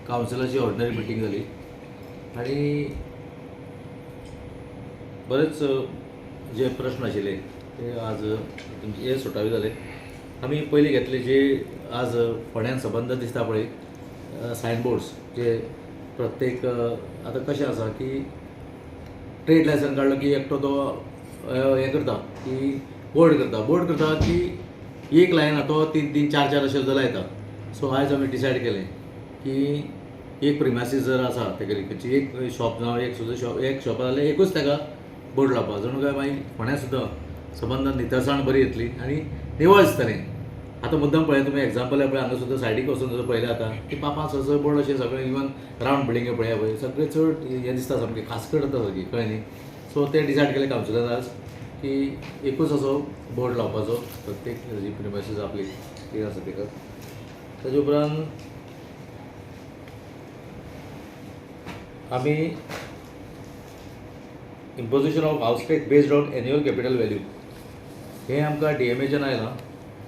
कावन्सिलाची ordinary meeting जाली आणि बरेच जे प्रश्न आशिल्ले ते आज हे सुटावे जाले. आमी पयलीं घेतले जे आज फोंड्यान सबंद दिसता पळय सायनबोर्ड्स जे प्रत्येक आतां कशें आसा की ट्रेड लायसन काडलो की एकटो तो हें करता की बोर्ड करता की एक लायन तो 3-3, 4-4 अशे सुद्दां लायता. सो आयज आमी डिसायड केलें की एक प्रिमासीस जर आसा तेगेली खंयची एक शॉप जावं एक सुद्दां शॉप एक शॉप जाल्यार एकूच ताका बोर्ड लावपा जणू काय मागीर फोंड्या सुद्दां सबंद नितळसाण बरी येतली आनी निवळ दिसतलें. आतां मुद्दम पळय तुमी एग्जाम्पल पळय हांगा सुद्दां सायडीक वचून जर पळयलें आतां की पापां स बोर्ड अशें सगळें इवन रावंड बिल्डिंगे पळया पळय सगळें चड हें दिसता सामकें खासकट जाता सारकी कळ्ळें न्ही. सो ते डिसायड केलें कावन्सिलान आज की एकूच असो बोर्ड लावपाचो प्रत्येक जी प्रिमासीस आपली ती आसा तेका. ताजे उपरांत आमी इम्पोजिशन ऑफ हावस tax based on annual capital value हें आमकां DMAच्यान आयलां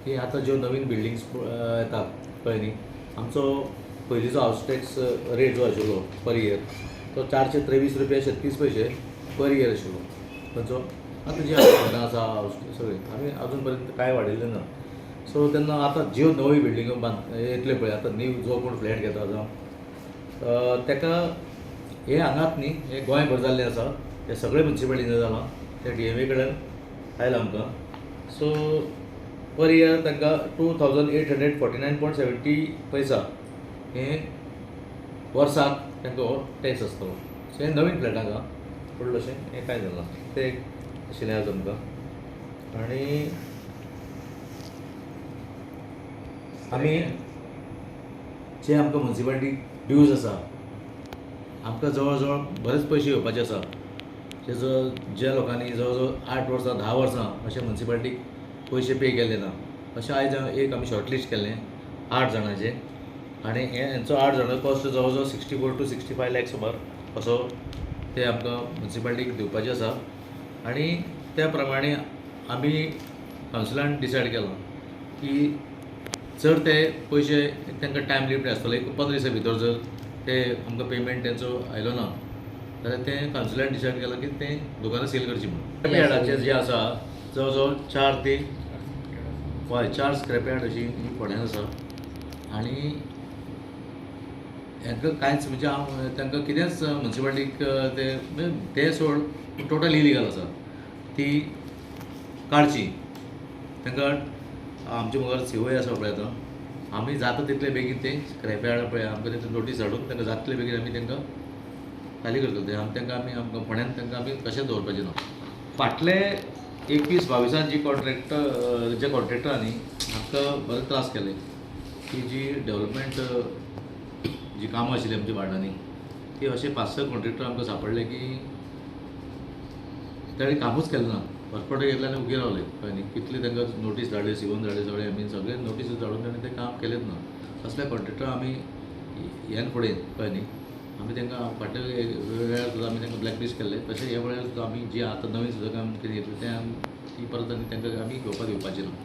की आतां ज्यो नवीन बिल्डिंग्स येतात कळ्ळें न्ही. आमचो पयलींचो हावस टॅक्स रेट जो आशिल्लो पर इयर तो 423 रुपया 36 पैसे पर इयर आशिल्लो. खंयचो आतां जी आसा सगळी आमी अजून पर्यंत कांय वाडयल्लें ना. सो तेन्ना आतां ज्यो नवी बिल्डिंगो येतल्यो पळय आतां न्यू जो कोण फ्लॅट घेता जावं ताका हे हांगात न्ही हे गोंयभर जाल्लें आसा ते सगळे म्युन्सिपालिटीन जालां ते DMA कडल्यान आयलां आमकां. सो पर इयर तांकां 2849.70 पैसा हें वर्साक तांकां हो टॅक्स आसतलो. सो हें नवीन फ्लॅटाक व्हडलेंशें हें कांय जालें ना तें एक आशिल्लें आज आमकां. आनी आमी जे आमकां म्युन्सिपालिटी ड्यूज आसा आमकां जवळ जवळ बरेच पयशे येवपाचे आसा. तेजो ज्या लोकांनी जवळ जवळ 8 वर्सां 10 वर्सां अशे म्युन्सिपालिटीक पयशे पे केल्ले ना अशें आयज एक आमी शॉर्टलिस्ट केल्लें 8 जाणांचें आनी हेंचो 8 जाणांचो कॉस्ट जवळ जवळ 64 to 65 lakhs सुमार असो ते आमकां म्युन्सिपालिटीक दिवपाचें आसा. आनी त्या प्रमाणे आमी कावन्सिलान डिसायड केलां की जर ते पयशे तांकां टायम लिमीट आसतलो एक 15 दिसां भितर जर ते आमकां पेमेंट तेंचो आयलो ना जाल्यार तें कावन्सिलान डिसायड केलां की तें दुकानां सील करची म्हणून. स्क्रॅपयार्डाचें जें आसा जवळ जवळ 4 ते 4 स्क्रॅपयार्ड अशी फोंड्यान आसा. आनी हांकां कांयच म्हणजे हांव तांकां कितेंच म्युन्सिपालिटीक ते सोड टोटल इलिगल आसा ती काडची. तांकां आमचे मुखार COA आसा पळय आतां आमी जाता तितले बेगीन तें स्क्रॅपयार्ड पळय आमकां तें नोटीस धाडून तांकां जाता तितले बेगीन आमी तांकां खाली करतले. आमकां फोंड्यान तांकां आमी कशेंच दवरपाचें ना. फाटले 21-22 जी कॉन्ट्रॅक्टरांनी आमकां बरे त्रास केले की जी डेव्हलपमेंट जी कामां आशिल्लीं आमच्या वार्डांनी ती अशे 5-6 कॉन्ट्रॅक्टर आमकां सांपडले की ताणें कामूच केलें ना. फटफट घेतले आनी उगी रावले कळ्ळें न्ही. कितले तांकां नोटीस धाडले सिवून धाडले सगळे आमी सगळे नोटीस धाडून ताणें तें काम केलेंच ना. असले कॉन्ट्रॅक्टर आमी हेन फुडें कळ्ळें न्ही आमी तांकां फाटल्या वेळार सुद्दां आमी तांकां ब्लॅकलिस्ट केल्ले तशें ह्या वेळार सुद्दां आमी जी आतां नवीन सुद्दां काम कितें घेतलें तें ती परत आनी तांकां आमी घेवपाक दिवपाचें ना.